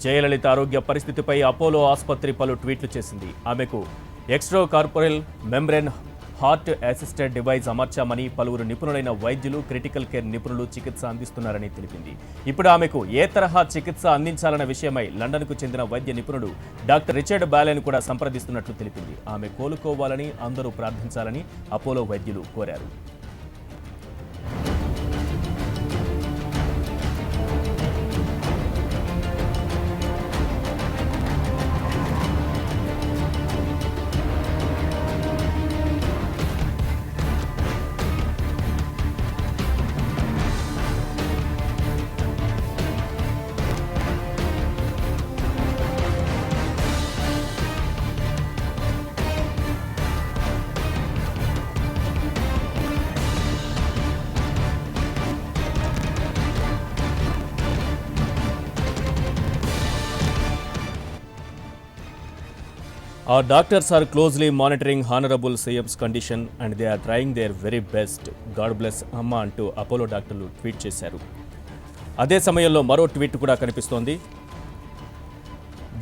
జయలలిత ఆరోగ్య పరిస్థితిపై అపోలో ఆసుపత్రి పలు ట్వీట్లు చేసింది. ఆమెకు extra corporeal membrane heart assisted device అమర్చామని పలువురు నిపుణులైన వైద్యులు, క్రిటికల్ కేర్ నిపుణులు చికిత్స అందిస్తున్నారని తెలిపింది. ఇప్పుడు ఆమెకు ఏ తరహా చికిత్స అందించాలన్న విషయమై లండన్కు చెందిన వైద్య నిపుణుడు డాక్టర్ రిచర్డ్ బాలెన్ కూడా సంప్రదిస్తున్నట్లు తెలిపింది. ఆమె కోలుకోవాలని అందరూ ప్రార్థించాలని అపోలో వైద్యులు కోరారు. Our doctors are closely monitoring Honorable CM's condition and they are trying their very best. God bless Amma అంటూ అపోలో డాక్టర్లు ట్వీట్ చేశారు. అదే సమయంలో మరో ట్వీట్ కూడా కనిపిస్తోంది.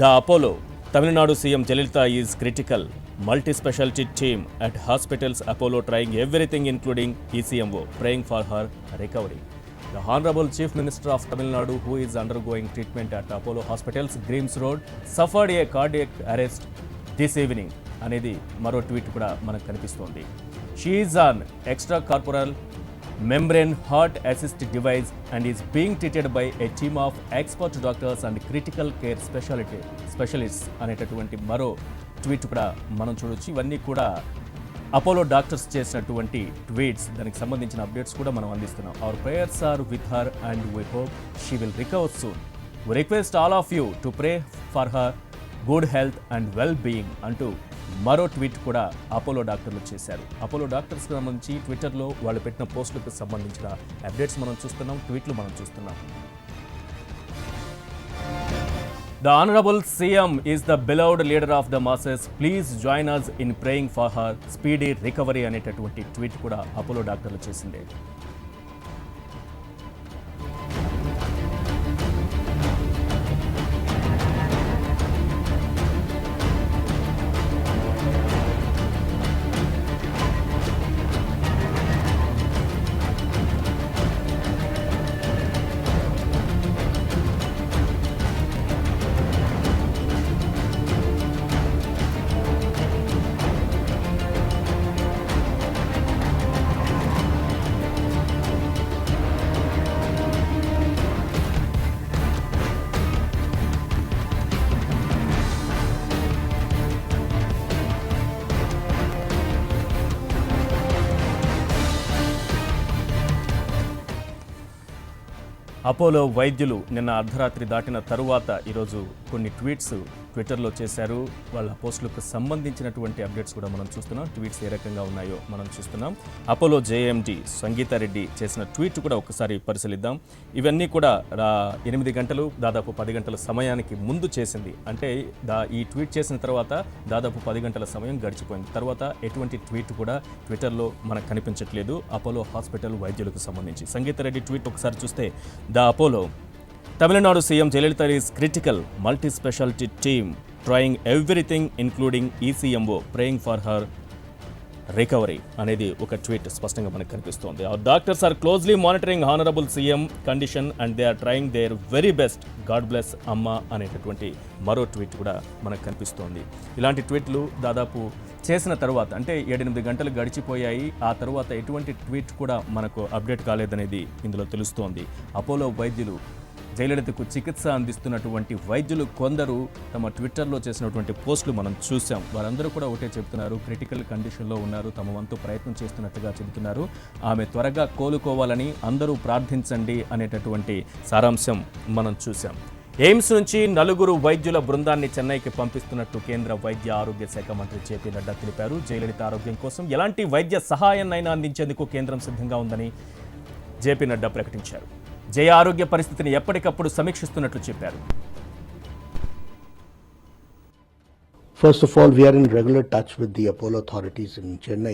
The Apollo Tamil Nadu CM Jayalalithaa is critical. Multi speciality team at hospitals Apollo trying everything including ECMO praying for her recovery. The Honorable Chief Minister of Tamil Nadu, who is undergoing treatment at Apollo Hospitals, Greens Road, suffered a cardiac arrest this evening అనేది మరో tweet కూడా మనకు కనిపిస్తోంది. She is on extra corporal membrane heart assist device and is being treated by a team of expert doctors and critical care specialist అనేటటువంటి మరో tweet కూడా మనం చూడొచ్చు. ఇవన్నీ కూడా అపోలో డాక్టర్స్ చేసినటువంటి ట్వీట్స్. దానికి సంబంధించిన అప్డేట్స్ కూడా మనం అందిస్తున్నాం. Our prayers are with her and we hope she will recover soon. We request all of you to pray for her good health and well being అంటూ మరో ట్వీట్ కూడా Apollo డాక్టర్లు చేశారు. అపోలో డాక్టర్స్కి సంబంధించి ట్విట్టర్లో వాళ్ళు పెట్టిన పోస్టులకు సంబంధించిన అప్డేట్స్ మనం చూస్తున్నాం, ట్వీట్లు మనం చూస్తున్నాం. The Honorable CM is the beloved leader of the masses. Please join us in praying for her speedy recovery అనేటటువంటి ట్వీట్ కూడా అపోలో డాక్టర్లు చేసిందే. అపోలో వైద్యులు నిన్న అర్ధరాత్రి దాటిన తరువాత ఈరోజు కొన్ని ట్వీట్స్ ట్విట్టర్లో చేశారు. వాళ్ళ పోస్టులకు సంబంధించినటువంటి అప్డేట్స్ కూడా మనం చూస్తున్నాం. ట్వీట్స్ ఏ రకంగా ఉన్నాయో మనం చూస్తున్నాం. అపోలో జేఎండి సంగీతారెడ్డి చేసిన ట్వీట్ కూడా ఒకసారి పరిశీలిద్దాం. ఇవన్నీ కూడా 8 గంటలు దాదాపు 10 గంటల సమయానికి ముందు చేసింది. అంటే ఈ ట్వీట్ చేసిన తర్వాత దాదాపు 10 గంటల సమయం గడిచిపోయింది. తర్వాత ఎటువంటి ట్వీట్ కూడా ట్విట్టర్లో మనకు కనిపించట్లేదు అపోలో హాస్పిటల్ వైద్యులకు సంబంధించి. సంగీతారెడ్డి ట్వీట్ ఒకసారి చూస్తే, the Apollo Tamil Nadu CM Jayalalithaa is critical. Multi speciality team trying everything including ECMO praying for her recovery అనేది ఒక ట్వీట్ స్పష్టంగా మనకు కనిపిస్తోంది. Our doctors are closely monitoring honourable CM condition and they are trying their very best. God bless Amma అనేటటువంటి మరో tweet కూడా మనకు కనిపిస్తోంది. ఇలాంటి ట్వీట్లు దాదాపు చేసిన తర్వాత అంటే 7-8 గంటలు గడిచిపోయాయి. ఆ తర్వాత ఎటువంటి ట్వీట్ కూడా మనకు అప్డేట్ కాలేదనేది ఇందులో తెలుస్తోంది. అపోలో వైద్యులు జయలలితకు చికిత్స అందిస్తున్నటువంటి వైద్యులు కొందరు తమ ట్విట్టర్లో చేసినటువంటి పోస్టులు మనం చూసాం. వారందరూ కూడా ఒకటే చెబుతున్నారు, క్రిటికల్ కండిషన్లో ఉన్నారు, తమ వంతు ప్రయత్నం చేస్తున్నట్టుగా చెబుతున్నారు. ఆమె త్వరగా కోలుకోవాలని అందరూ ప్రార్థించండి అనేటటువంటి సారాంశం మనం చూసాం. ఎయిమ్స్ నుంచి 4 వైద్యుల బృందాన్ని చెన్నైకి పంపిస్తున్నట్టు కేంద్ర వైద్య ఆరోగ్య శాఖ మంత్రి జేపీ నడ్డా తెలిపారు. జయలలిత ఆరోగ్యం కోసం ఎలాంటి వైద్య సహాయాన్నైనా అందించేందుకు కేంద్రం సిద్ధంగా ఉందని జేపీ నడ్డా ప్రకటించారు. జయ ఆరోగ్య పరిస్థితిని ఎప్పటికప్పుడు సమీక్షిస్తున్నట్లు చెప్పారు. First of all, we are in regular touch with the Apollo authorities in Chennai.